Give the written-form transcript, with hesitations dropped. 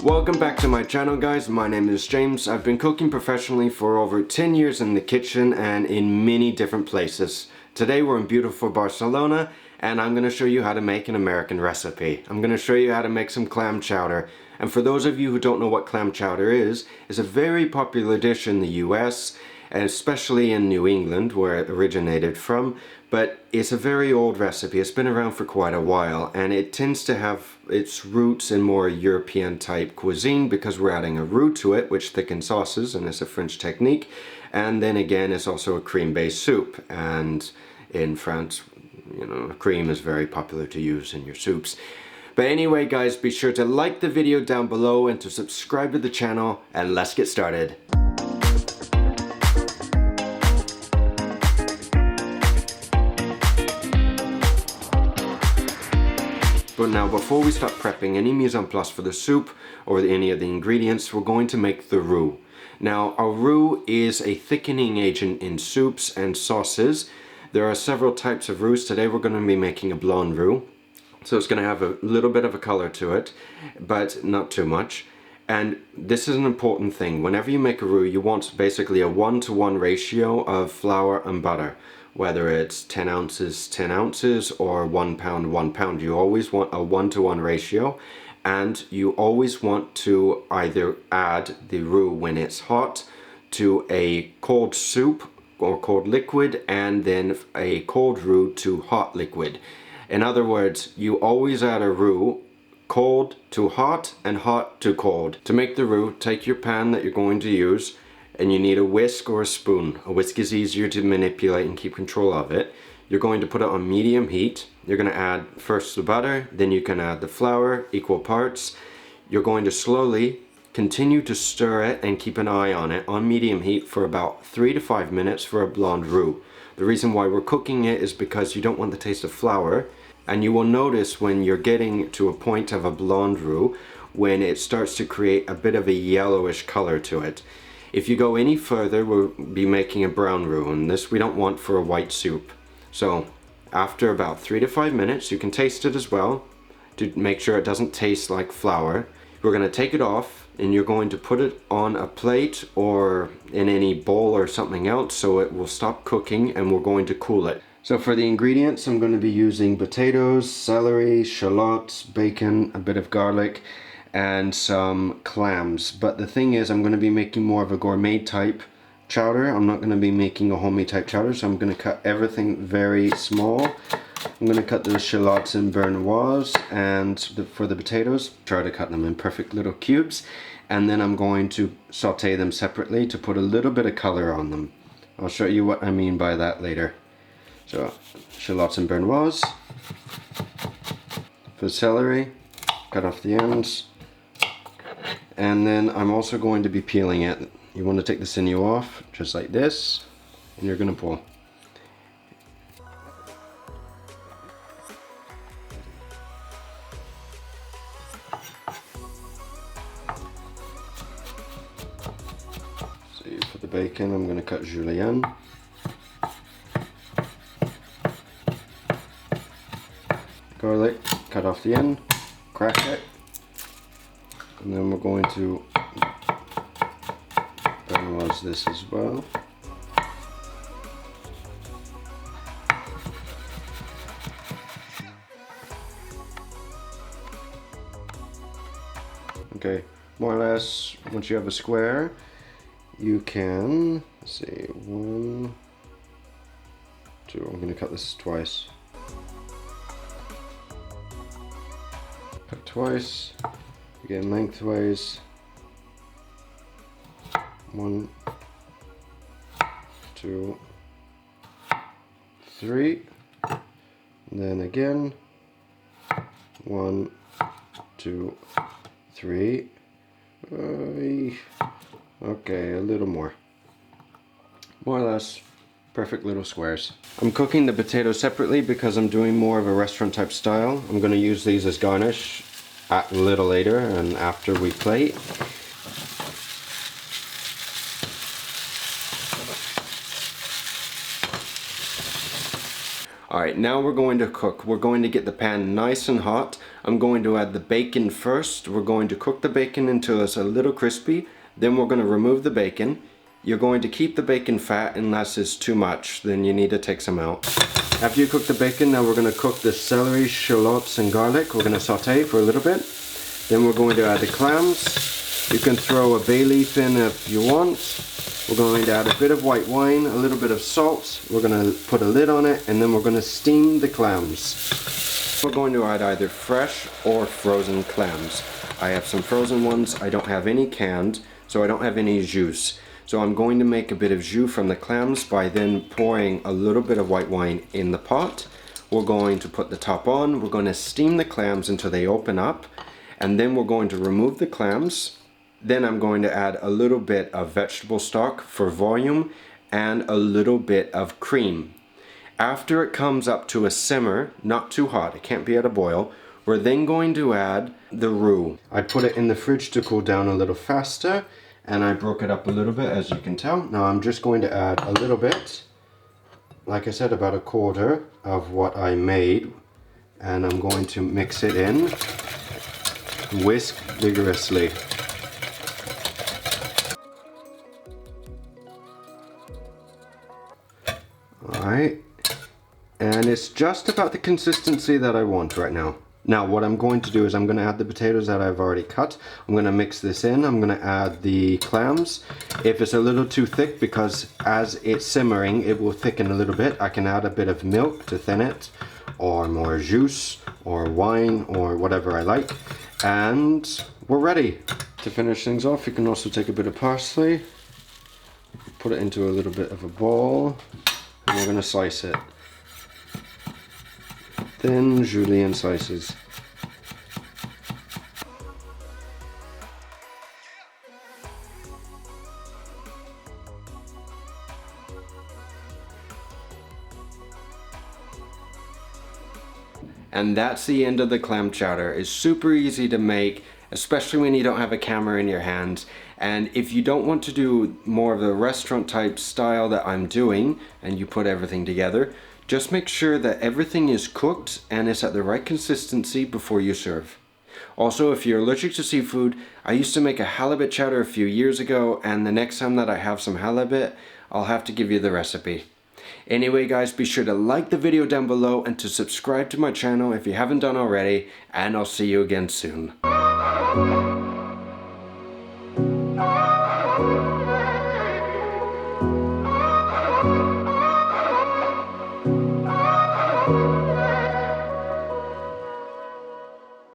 Welcome back to my channel, guys. My name is James. I've been cooking professionally for over 10 years in the kitchen and in many different places. Today we're in beautiful Barcelona and I'm going to show you how to make an American recipe. I'm going to show you how to make some clam chowder. And for those of you who don't know what clam chowder is, it's a very popular dish in the US, and especially in New England where it originated from. But it's a very old recipe. It's been around for quite a while, and it tends to have its roots in more European type cuisine because we're adding a roux to it, which thickens sauces, and it's a French technique. And then again, it's also a cream-based soup, and in France, you know, cream is very popular to use in your soups. But anyway, guys, be sure to like the video down below and to subscribe to the channel, and let's get started. But now, before we start prepping any mise en place for the soup or any of the ingredients, we're going to make the roux. Now, a roux is a thickening agent in soups and sauces. There are several types of roux. Today we're going to be making a blonde roux. So it's going to have a little bit of a color to it, but not too much. And this is an important thing. Whenever you make a roux, you want basically a 1-to-1 ratio of flour and butter. Whether it's 10 ounces or 1 pound, 1 pound, you always want a 1-to-1 ratio, and you always want to either add the roux when it's hot to a cold soup or cold liquid, and then a cold roux to hot liquid. In other words, you always add a roux cold to hot and hot to cold. To make the roux, take your pan that you're going to use, and you need a whisk or a spoon. A whisk is easier to manipulate and keep control of it. You're going to put it on medium heat. You're going to add first the butter, then you can add the flour, equal parts. You're going to slowly continue to stir it and keep an eye on it on medium heat for about 3 to 5 minutes for a blonde roux. The reason why we're cooking it is because you don't want the taste of flour, and you will notice when you're getting to a point of a blonde roux when it starts to create a bit of a yellowish color to it. If you go any further, we'll be making a brown roux, and this we don't want for a white soup. So after about 3 to 5 minutes, you can taste it as well to make sure it doesn't taste like flour. We're going to take it off, and you're going to put it on a plate or in any bowl or something else so it will stop cooking, and we're going to cool it. So for the ingredients, I'm going to be using potatoes, celery, shallots, bacon, a bit of garlic, and some clams. But the thing is, I'm going to be making more of a gourmet type chowder. I'm not going to be making a homey type chowder, so I'm going to cut everything very small. I'm going to cut the shallots in bernoise, and for the potatoes, try to cut them in perfect little cubes, and then I'm going to saute them separately to put a little bit of color on them. I'll show you what I mean by that later. So shallots in bernoise. For celery, cut off the ends. And then I'm also going to be peeling it. You want to take the sinew off, just like this, and you're going to pull. So for the bacon, I'm going to cut Julienne. Garlic, cut off the end, crack it. And then we're going to bernoise this as well. Okay, more or less, once you have a square, you can, let's see, 1, 2, I'm going to cut this twice. Cut twice. Again, lengthways. 1, 2, 3. And then again. 1, 2, 3. Okay, a little more. More or less perfect little squares. I'm cooking the potatoes separately because I'm doing more of a restaurant type style. I'm going to use these as garnish a little later and after we plate. Alright, now we're going to cook. We're going to get the pan nice and hot. I'm going to add the bacon first. We're going to cook the bacon until it's a little crispy. Then we're going to remove the bacon. You're going to keep the bacon fat unless it's too much. Then you need to take some out. After you cook the bacon, now we're going to cook the celery, shallots and garlic. We're going to saute for a little bit. Then we're going to add the clams. You can throw a bay leaf in if you want. We're going to add a bit of white wine, a little bit of salt. We're going to put a lid on it, and then we're going to steam the clams. We're going to add either fresh or frozen clams. I have some frozen ones. I don't have any canned, so I don't have any juice. So I'm going to make a bit of jus from the clams by then pouring a little bit of white wine in the pot. We're going to put the top on. We're going to steam the clams until they open up, and then we're going to remove the clams. Then I'm going to add a little bit of vegetable stock for volume and a little bit of cream. After it comes up to a simmer, not too hot, it can't be at a boil, we're then going to add the roux. I put it in the fridge to cool down a little faster, and I broke it up a little bit, as you can tell. Now I'm just going to add a little bit, like I said, about a quarter of what I made, and I'm going to mix it in, whisk vigorously. Alright, and it's just about the consistency that I want right now. Now what I'm going to do is I'm going to add the potatoes that I've already cut. I'm going to mix this in. I'm going to add the clams. If it's a little too thick, because as it's simmering it will thicken a little bit, I can add a bit of milk to thin it, or more juice, or wine, or whatever I like. And we're ready. To finish things off, you can also take a bit of parsley, put it into a little bit of a bowl. And we're going to slice it. Thin Julienne slices. And that's the end of the clam chowder. It's super easy to make, especially when you don't have a camera in your hands. And if you don't want to do more of the restaurant type style that I'm doing, and you put everything together, just make sure that everything is cooked and it's at the right consistency before you serve. Also, if you're allergic to seafood, I used to make a halibut chowder a few years ago, and the next time that I have some halibut, I'll have to give you the recipe. Anyway guys, be sure to like the video down below and to subscribe to my channel if you haven't done already, and I'll see you again soon.